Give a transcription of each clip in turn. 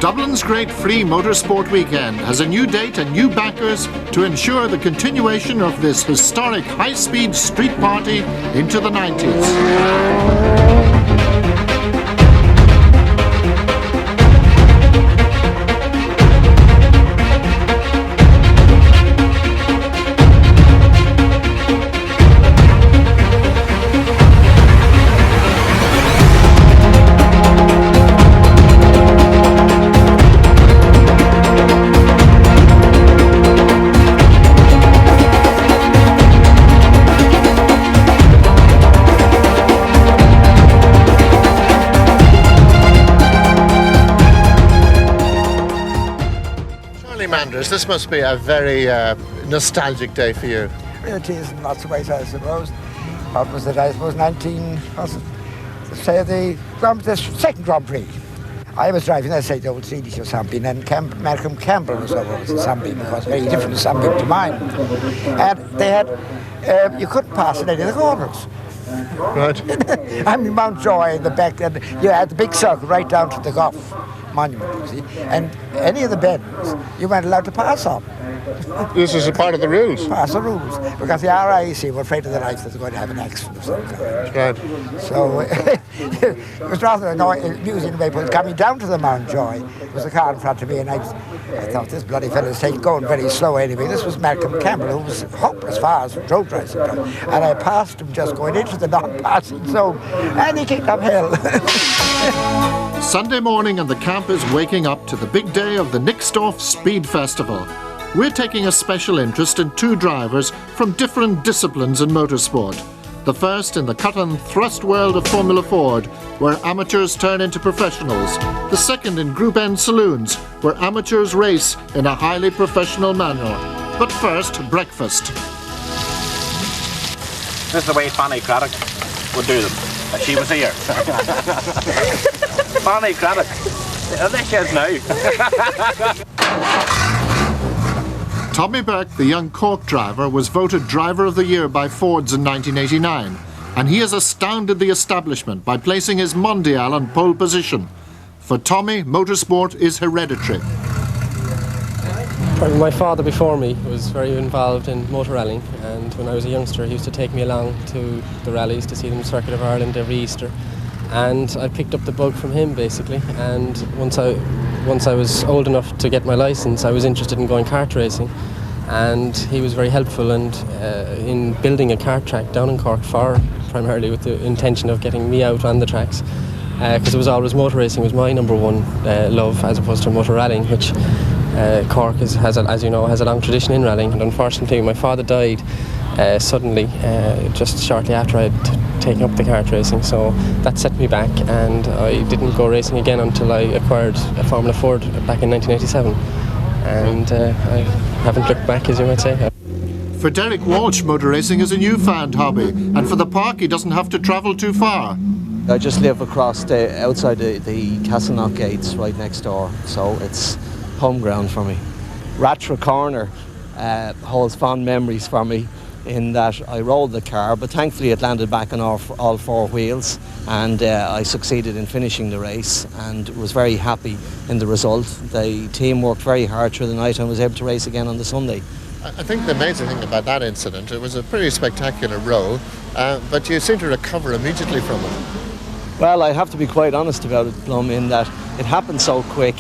Dublin's great free motorsport weekend has a new date and new backers to ensure the continuation of this historic high-speed street party into the 90s. Manders, this must be a very nostalgic day for you. It is in lots of ways, I suppose. What was it? I suppose the second Grand Prix. I was driving, let's say, the old Swedish or something, and Malcolm Campbell was over the Sunbeam, because very different to Sunbeam to mine. And they had, you couldn't pass in any of the corners. Right. I mean, Mountjoy in the back, and you had the big circle right down to the Gough Monument, you see, and any of the bends you weren't allowed to pass on. This is a part of the rules. Pass the rules, because the RIC were afraid of the lights that they're going to have an accident of some kind. Right. So it was rather amusing the way, but coming down to the Mountjoy, there was a car in front of me, and I thought, this bloody fellow's going very slow anyway. This was Malcolm Campbell, who was hopeless fast road racing, and I passed him just going into the non-passing zone, and he kicked uphill. Sunday morning and the camp is waking up to the big day of the Nixdorf Speed Festival. We're taking a special interest in two drivers from different disciplines in motorsport. The first in the cut and thrust world of Formula Ford, where amateurs turn into professionals. The second in Group N Saloons, where amateurs race in a highly professional manner. But first, breakfast. This is the way Fanny Craddock would do them, if she was here. Fanny Craddock. There she is now. Tommy Burke, the young Cork driver, was voted Driver of the Year by Fords in 1989, and he has astounded the establishment by placing his Mondial on pole position. For Tommy, motorsport is hereditary. My father before me was very involved in motor rallying, and when I was a youngster he used to take me along to the rallies to see them Circuit of Ireland every Easter, and I picked up the bug from him basically. And once I was old enough to get my licence, I was interested in going kart racing, and he was very helpful in building a kart track down in Cork, primarily with the intention of getting me out on the tracks, because it was always motor racing was my number one love, as opposed to motor rallying, which Cork has a long tradition in rallying. And unfortunately my father died suddenly just shortly after I had taken up the kart racing, so that set me back, and I didn't go racing again until I acquired a Formula Ford back in 1987, and I haven't looked back, as you might say. For Derek Walsh, motor racing is a newfound hobby, and for the park he doesn't have to travel too far. I just live across outside the Castleknock gates right next door, so it's home ground for me. Rattra Corner holds fond memories for me, in that I rolled the car, but thankfully it landed back on all four wheels, and I succeeded in finishing the race and was very happy in the result. The team worked very hard through the night and was able to race again on the Sunday. I think the amazing thing about that incident, it was a pretty spectacular roll, but you seem to recover immediately from it. Well, I have to be quite honest about it, Blum, in that it happened so quick.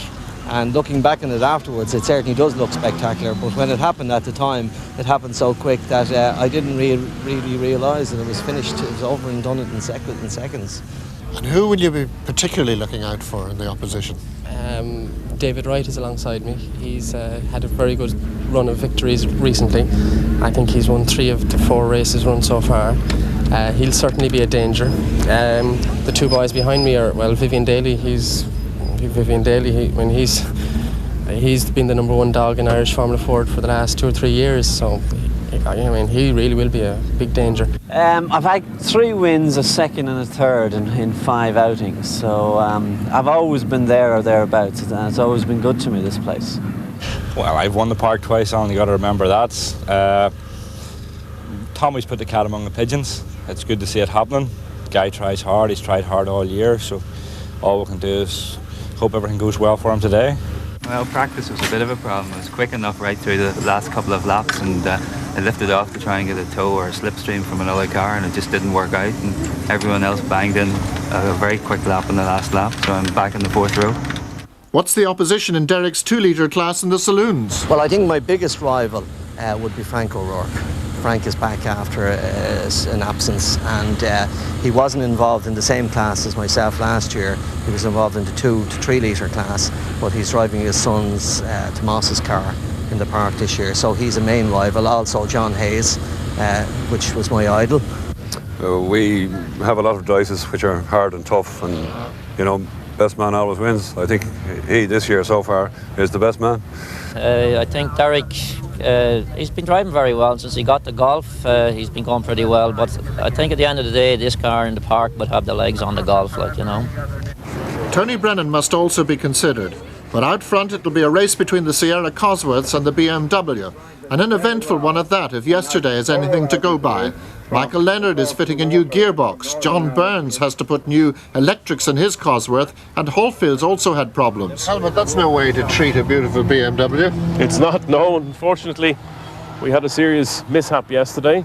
And looking back on it afterwards, it certainly does look spectacular. But when it happened at the time, it happened so quick that I didn't really realise that it was finished. It was over and done it in seconds. And who will you be particularly looking out for in the opposition? David Wright is alongside me. He's had a very good run of victories recently. I think he's won 3 of the 4 races run so far. He'll certainly be a danger. The two boys behind me are, well, Vivian Daly. He's been the number one dog in Irish Formula Ford for the last 2 or 3 years, so I mean, he really will be a big danger. I've had 3 wins, a second and a third in 5 outings, so I've always been there or thereabouts, and it's always been good to me, this place. Well, I've won the park twice, I only got to remember that. Tommy's put the cat among the pigeons. It's good to see it happening. The guy tries hard, he's tried hard all year, so all we can do is hope everything goes well for him today. Well, practice was a bit of a problem. It was quick enough right through the last couple of laps, and I lifted off to try and get a tow or a slipstream from another car, and it just didn't work out, and everyone else banged in a very quick lap in the last lap, so I'm back in the 4th row. What's the opposition in Derek's 2-litre class in the saloons? Well, I think my biggest rival would be Frank O'Rourke. Frank is back after an absence, and he wasn't involved in the same class as myself last year. He was involved in the 2 to 3 litre class, but he's driving his son's Tomas's car in the park this year, so he's a main rival. Also John Hayes, which was my idol. We have a lot of races which are hard and tough, and you know, best man always wins. I think he this year so far is the best man. I think Derek, he's been driving very well since he got the Golf. He's been going pretty well, but I think at the end of the day this car in the park would have the legs on the Golf, like, you know. Tony Brennan must also be considered, but out front it'll be a race between the Sierra Cosworths and the BMW, and an eventful one at that if yesterday is anything to go by. Michael Leonard is fitting a new gearbox, John Burns has to put new electrics in his Cosworth, and Hallfield's also had problems. But that's no way to treat a beautiful BMW. It's not, no. Unfortunately, we had a serious mishap yesterday.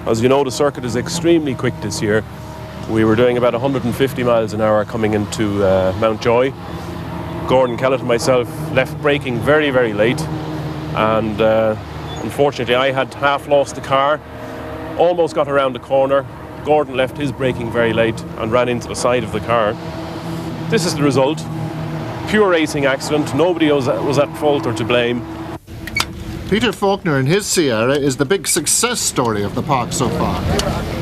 As you know, the circuit is extremely quick this year. We were doing about 150 miles an hour coming into Mountjoy. Gordon Kellett and myself left braking very, very late, and unfortunately I had half lost the car, almost got around the corner. Gordon left his braking very late and ran into the side of the car. This is the result. Pure racing accident. Nobody was at fault or to blame. Peter Faulkner and his Sierra is the big success story of the park so far.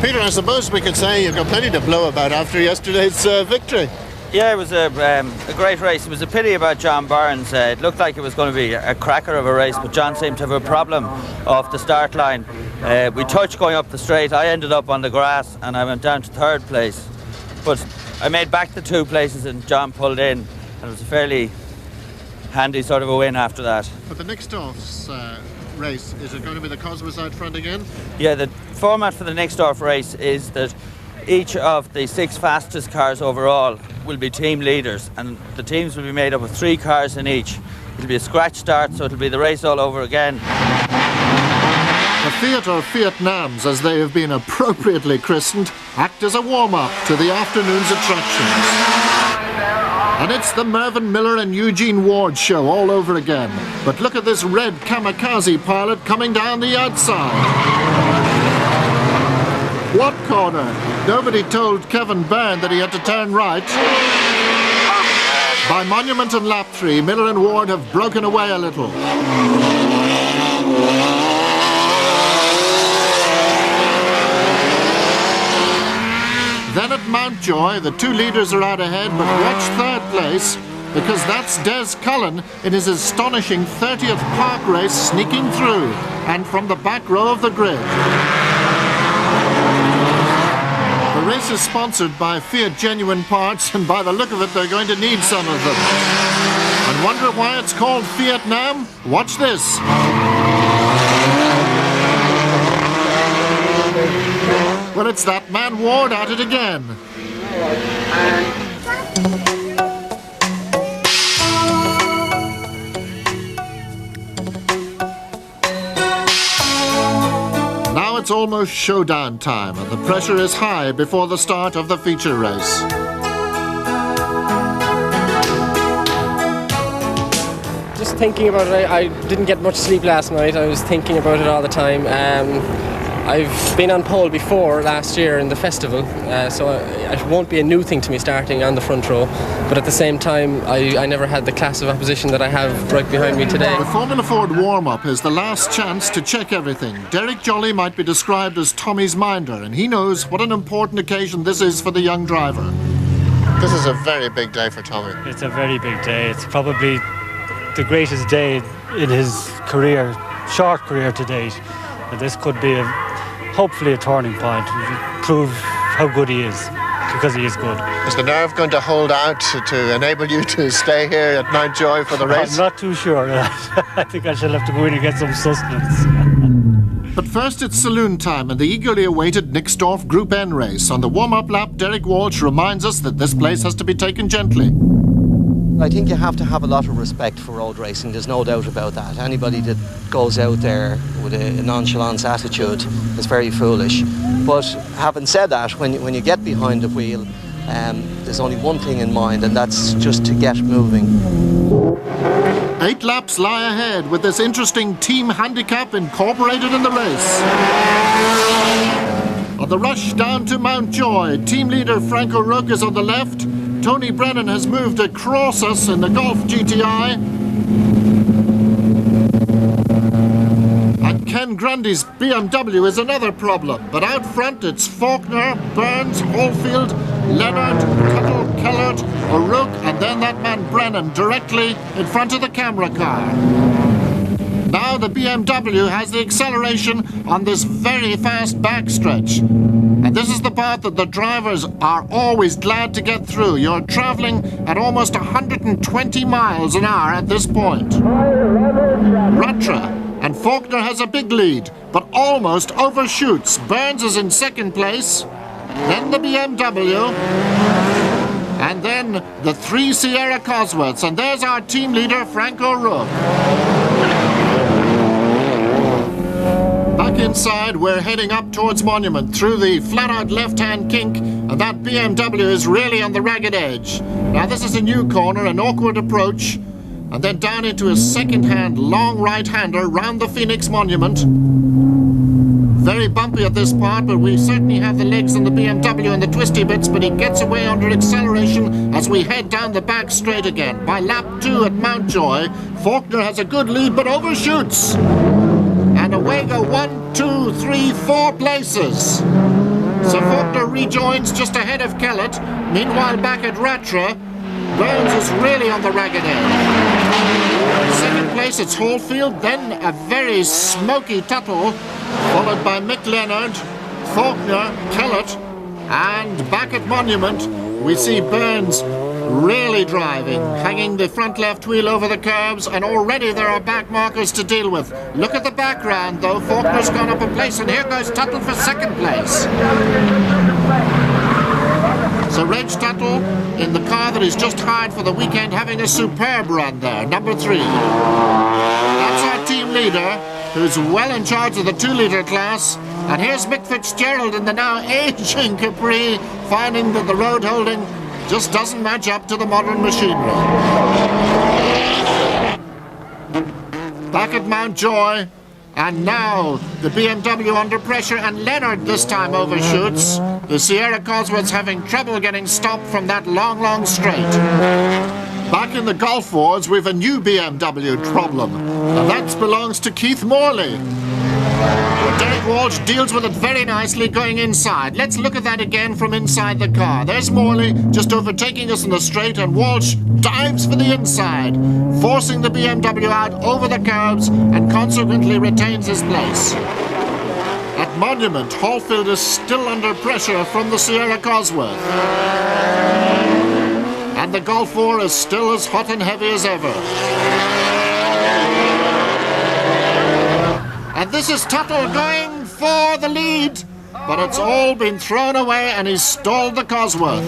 Peter, I suppose we could say you've got plenty to blow about after yesterday's victory. Yeah, it was a great race. It was a pity about John Burns. It looked like it was going to be a cracker of a race, but John seemed to have a problem off the start line. We touched going up the straight. I ended up on the grass and I went down to 3rd place. But I made back the 2 places and John pulled in, and it was a fairly handy sort of a win after that. But the next off's race, is it going to be the Cosworths out front again? Yeah, the format for the next off race is that each of the 6 fastest cars overall will be team leaders, and the teams will be made up of 3 cars in each. It'll be a scratch start, so it'll be the race all over again. The Fiat or Fiatnams, as they have been appropriately christened, act as a warm-up to the afternoon's attractions. And it's the Mervyn Miller and Eugene Ward show all over again. But look at this red kamikaze pilot coming down the outside. What corner? Nobody told Kevin Byrne that he had to turn right. By Monument and lap 3, Miller and Ward have broken away a little. Then at Mountjoy, the 2 leaders are out ahead, but watch 3rd place, because that's Des Cullen in his astonishing 30th park race sneaking through, and from the back row of the grid. The race is sponsored by Fiat Genuine Parts, and by the look of it, they're going to need some of them. And wonder why it's called Fiatnam? Watch this. Well, it's that man Ward at it again. Now it's almost showdown time, and the pressure is high before the start of the feature race. Just thinking about it, I didn't get much sleep last night. I was thinking about it all the time. I've been on pole before last year in the festival, so it won't be a new thing to me starting on the front row, but at the same time I never had the class of opposition that I have right behind me today. The Formula Ford warm-up is the last chance to check everything. Derek Jolly might be described as Tommy's minder, and he knows what an important occasion this is for the young driver. This is a very big day for Tommy. It's a very big day. It's probably the greatest day in his career, short career to date. And this could be hopefully a turning point, prove how good he is, because he is good. Is the nerve going to hold out to enable you to stay here at Mountjoy for the race? I'm not too sure. I think I shall have to go in and get some sustenance. But first it's saloon time and the eagerly awaited Nixdorf Group N race. On the warm-up lap, Derek Walsh reminds us that this place has to be taken gently. I think you have to have a lot of respect for road racing, there's no doubt about that. Anybody that goes out there with a nonchalance attitude is very foolish. But having said that, when you get behind the wheel, there's only one thing in mind, and that's just to get moving. 8 laps lie ahead with this interesting team handicap incorporated in the race. On the rush down to Mountjoy, team leader Frank O'Rourke is on the left. Tony Brennan has moved across us in the Golf GTI. And Ken Grundy's BMW is another problem. But out front it's Faulkner, Burns, Hallfield, Leonard, Cuttle, Kellert, O'Rourke, and then that man Brennan directly in front of the camera car. Now the BMW has the acceleration on this very fast backstretch. And this is the part that the drivers are always glad to get through. You're traveling at almost 120 miles an hour at this point. Ratra and Faulkner has a big lead, but almost overshoots. Burns is in second place, then the BMW, and then the 3 Sierra Cosworths. And there's our team leader, Frank O'Rourke. Back inside, we're heading up towards Monument through the flat-out left-hand kink, and that BMW is really on the ragged edge. Now this is a new corner, an awkward approach, and then down into a second-hand long right-hander round the Phoenix Monument. Very bumpy at this part, but we certainly have the legs on the BMW and the twisty bits, but he gets away under acceleration as we head down the back straight again. By lap 2 at Mountjoy, Faulkner has a good lead, but overshoots. And away go 1, 2, 3, 4 places. So Faulkner rejoins just ahead of Kellett. Meanwhile, back at Ratra, Burns is really on the ragged edge. Second place, it's Hallfield, then a very smoky Tuttle, followed by Mick Leonard, Faulkner, Kellett, and back at Monument, we see Burns really driving, hanging the front left wheel over the curbs, and already there are back markers to deal with. Look at the background though, Faulkner's gone up a place, and here goes Tuttle for second place. So Reg Tuttle in the car that he's just hired for the weekend, having a superb run there, number 3. That's our team leader, who's well in charge of the 2-litre class. And here's Mick Fitzgerald in the now aging Capri, finding that the road holding just doesn't match up to the modern machinery. Back at Mountjoy, and now the BMW under pressure, and Leonard this time overshoots. The Sierra Cosworths having trouble getting stopped from that long, long straight. Back in the Gulf Wars, we've a new BMW problem, and that belongs to Keith Morley. Derek Walsh deals with it very nicely going inside. Let's look at that again from inside the car. There's Morley just overtaking us in the straight, and Walsh dives for the inside, forcing the BMW out over the curbs and consequently retains his place. At Monument, Hallfield is still under pressure from the Sierra Cosworth. And the Gulf War is still as hot and heavy as ever. And this is Tuttle going for the lead, but it's all been thrown away and he's stalled the Cosworth.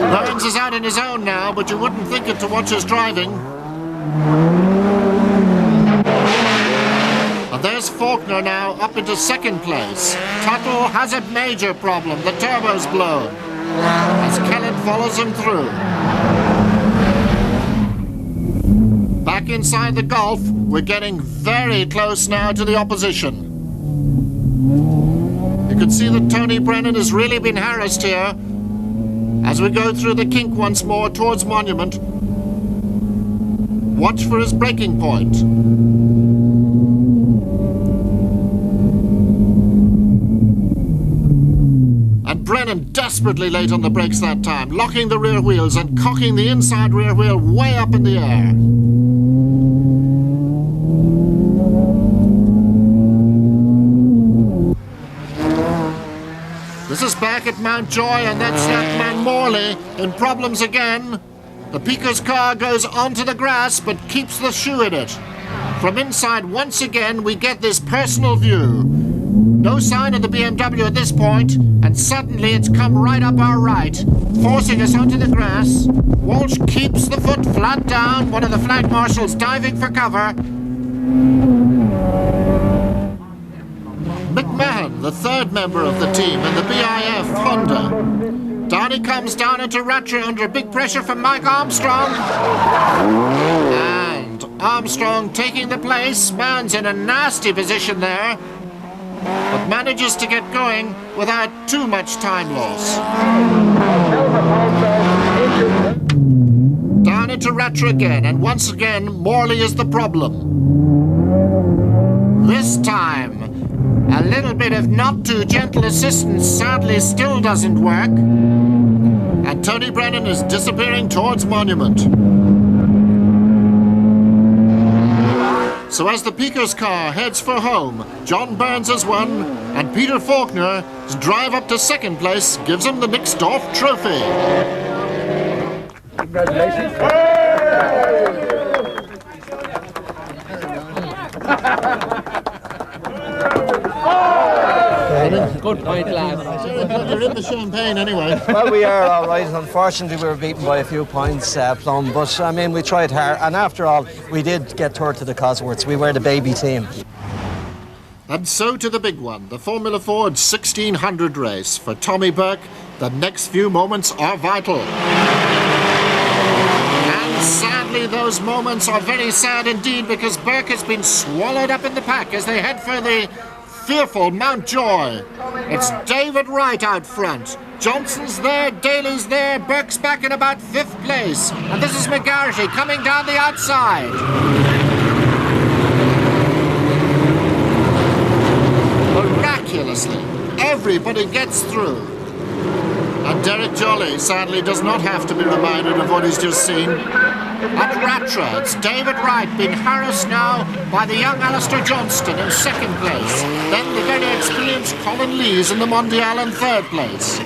Burns is out in his own now, but you wouldn't think it to watch his driving. And there's Faulkner now up into second place. Tuttle has a major problem, the turbo's blown, as Kellett follows him through. Back inside the Gulf, we're getting very close now to the opposition. You can see that Tony Brennan has really been harassed here. As we go through the kink once more towards Monument, watch for his braking point. And Brennan desperately late on the brakes that time, locking the rear wheels and cocking the inside rear wheel way up in the air. This is back at Mountjoy, and that's that man Morley in problems again. The Pico's car goes onto the grass, but keeps the shoe in it. From inside, once again, we get this personal view. No sign of the BMW at this point, and suddenly it's come right up our right, forcing us onto the grass. Walsh keeps the foot flat down, one of the flag marshals diving for cover. McMahon, the third member of the team in the BIF Honda. Down he comes down into Rattray under big pressure from Mike Armstrong. And Armstrong taking the place. Man's in a nasty position there, but manages to get going without too much time loss. Down into Rattray again, and once again Morley is the problem. This time, a little bit of not too gentle assistance sadly still doesn't work, and Tony Brennan is disappearing towards Monument. So as the Peaker's car heads for home, John Burns has won, and Peter Faulkner's drive up to second place gives him the Nixdorf trophy. Congratulations. Good point, lad. You're in the champagne anyway. Well, we are all right. Unfortunately, we were beaten by a few points, Plum. But, I mean, we tried hard. And after all, we did get third to the Cosworths. We were the baby team. And so to the big one, the Formula Ford 1600 race. For Tommy Burke, the next few moments are vital. And sadly, those moments are very sad indeed, because Burke has been swallowed up in the pack as they head for the fearful Mountjoy. It's David Wright out front. Johnson's there, Daly's there, Burke's back in about 5th place. And this is McGarity coming down the outside. Miraculously, everybody gets through. And Derek Jolly sadly does not have to be reminded of what he's just seen. At Rattray, it's David Wright being harassed now by the young Alistair Johnston in 2nd place. Then the very experienced Colin Lees in the Mondial in 3rd place.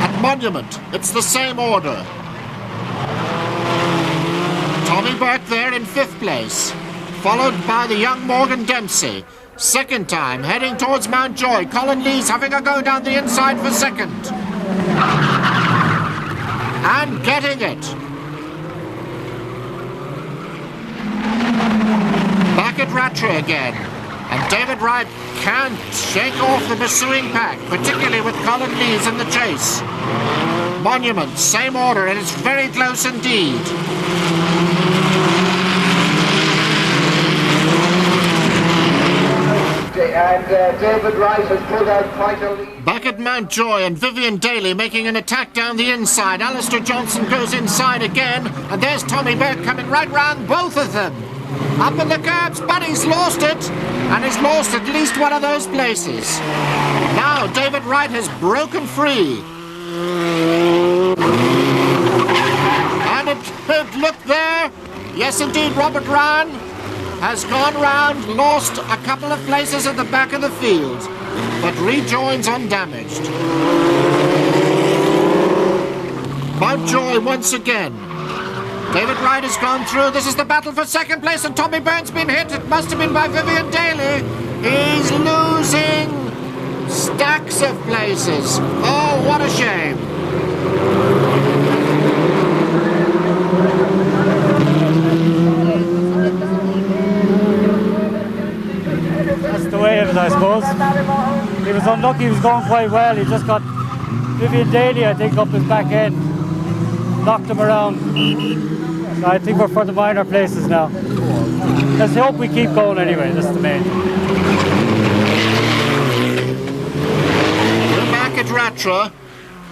At Monument, it's the same order. Tommy Burke there in 5th place, followed by the young Morgan Dempsey. Second time, heading towards Mountjoy. Colin Lees having a go down the inside for 2nd. And getting it. Back at Rattray again. And David Wright can't shake off the pursuing pack, particularly with Colin Lees in the chase. Monument, same order, and it's very close indeed. And David Wright has pulled out quite a lead. Back at Mountjoy, and Vivian Daly making an attack down the inside. Alistair Johnson goes inside again, and there's Tommy Burke coming right round both of them. Up in the curbs, but he's lost it, and he's lost at least one of those places. Now David Wright has broken free. And it look there. Yes, indeed, Robert Ryan has gone round, lost a couple of places at the back of the field, but rejoins undamaged. Mountjoy once again. David Wright has gone through. This is the battle for 2nd place, and Tommy Burke's been hit. It must have been by Vivian Daly. He's losing stacks of places. Oh, what a shame. That's the way of it, I suppose. He was unlucky, he was going quite well. He just got Vivian Daly, I think, up his back end. Knocked him around. I think we're for the minor places now. Let's hope we keep going anyway, that's the main. We're back at Rattray,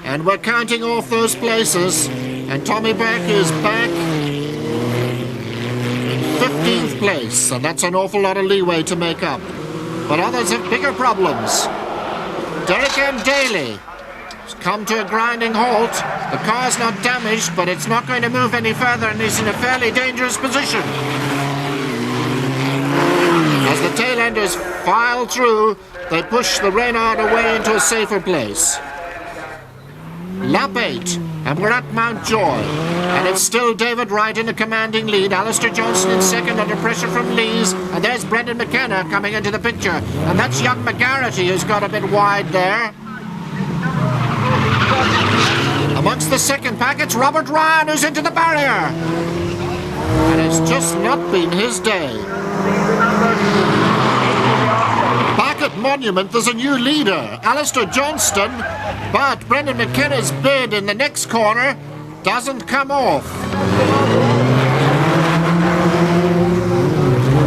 and we're counting off those places, and Tommy Burke is back in 15th place, and that's an awful lot of leeway to make up. But others have bigger problems. Derek M. Daly has come to a grinding halt. The car's not damaged, but it's not going to move any further, and he's in a fairly dangerous position. As the tail-enders file through, they push the Reynard away into a safer place. Lap 8, and we're at Mountjoy. And it's still David Wright in a commanding lead. Alistair Johnson in second under pressure from Lees. And there's Brendan McKenna coming into the picture. And that's young McGarrity who's got a bit wide there. Amongst the second pack, it's Robert Ryan who's into the barrier. And it's just not been his day. Back at Monument, there's a new leader, Alistair Johnston, but Brendan McKenna's bid in the next corner doesn't come off.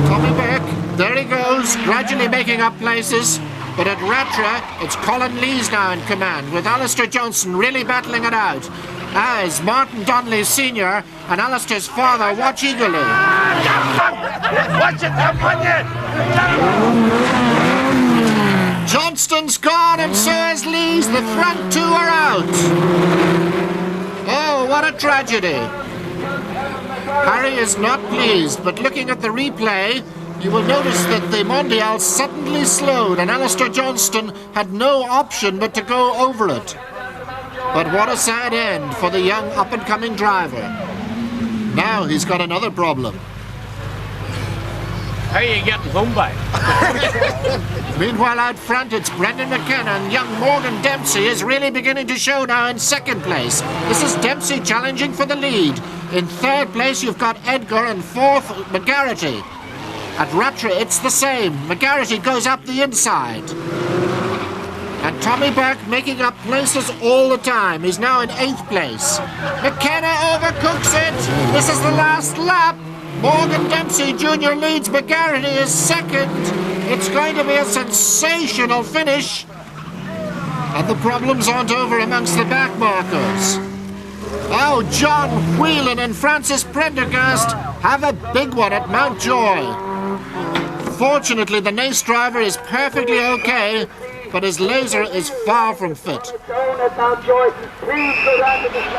Tommy Burke, there he goes, gradually making up places. But at Ratra, it's Colin Lees now in command, with Alistair Johnson really battling it out, as Martin Donnelly Sr. and Alistair's father watch eagerly. Johnston's gone and so is Lees. The front two are out. Oh, what a tragedy. Harry is not pleased, but looking at the replay, you will notice that the Mondial suddenly slowed and Alistair Johnston had no option but to go over it. But what a sad end for the young up-and-coming driver. Now he's got another problem. How are you getting home by? Meanwhile, out front, it's Brendan McKenna, and young Morgan Dempsey is really beginning to show now in second place. This is Dempsey challenging for the lead. In third place, you've got Edgar, and fourth, McGarrity. At Ratra, it's the same. McGarrity goes up the inside. And Tommy Burke making up places all the time. He's now in 8th place. McKenna overcooks it. This is the last lap. Morgan Dempsey Jr. leads. McGarrity is second. It's going to be a sensational finish. And the problems aren't over amongst the back markers. Oh, John Whelan and Francis Prendergast have a big one at Mountjoy. Fortunately, the Nace driver is perfectly okay, but his laser is far from fit.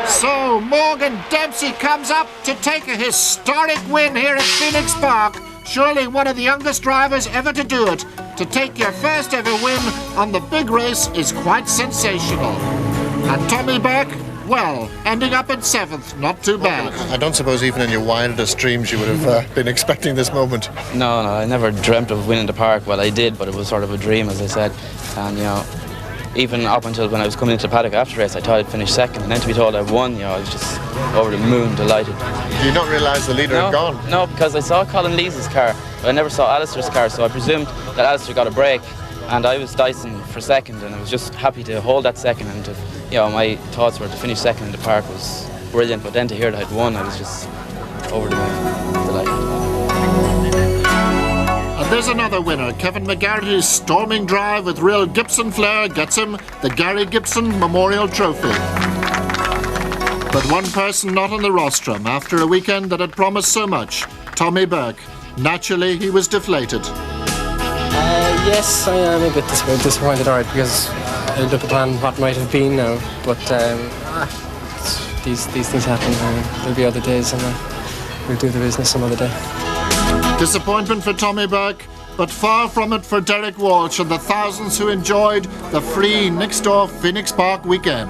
So Morgan Dempsey comes up to take a historic win here at Phoenix Park. Surely one of the youngest drivers ever to do it. To take your first ever win on the big race is quite sensational. And Tommy Burke, well, ending up in 7th, not too bad. I don't suppose even in your wildest dreams you would have been expecting this moment. No, I never dreamt of winning the park. Well, I did, but it was sort of a dream, as I said. And, you know, even up until when I was coming into the paddock after the race, I thought I'd finish second. And then to be told I'd won, you know, I was just over the moon, delighted. Do you not realise the leader had gone? No, because I saw Colin Lees' car, but I never saw Alistair's car, so I presumed that Alistair got a break. And I was dicing for second, and I was just happy to hold that second. And to, you know, my thoughts were to finish second in the park was brilliant. But then to hear that I'd won, I was just over the moon, delighted. And there's another winner. Kevin McGarrity's storming drive with real Gibson flair gets him the Gary Gibson Memorial Trophy. But one person not on the rostrum after a weekend that had promised so much, Tommy Burke. Naturally, he was deflated. Yes, I am a bit disappointed, all right, because I look upon what might have been now, but these things happen, and there'll be other days, and we'll do the business some other day. Disappointment for Tommy Burke, but far from it for Derek Walsh and the thousands who enjoyed the free next-door Phoenix Park weekend.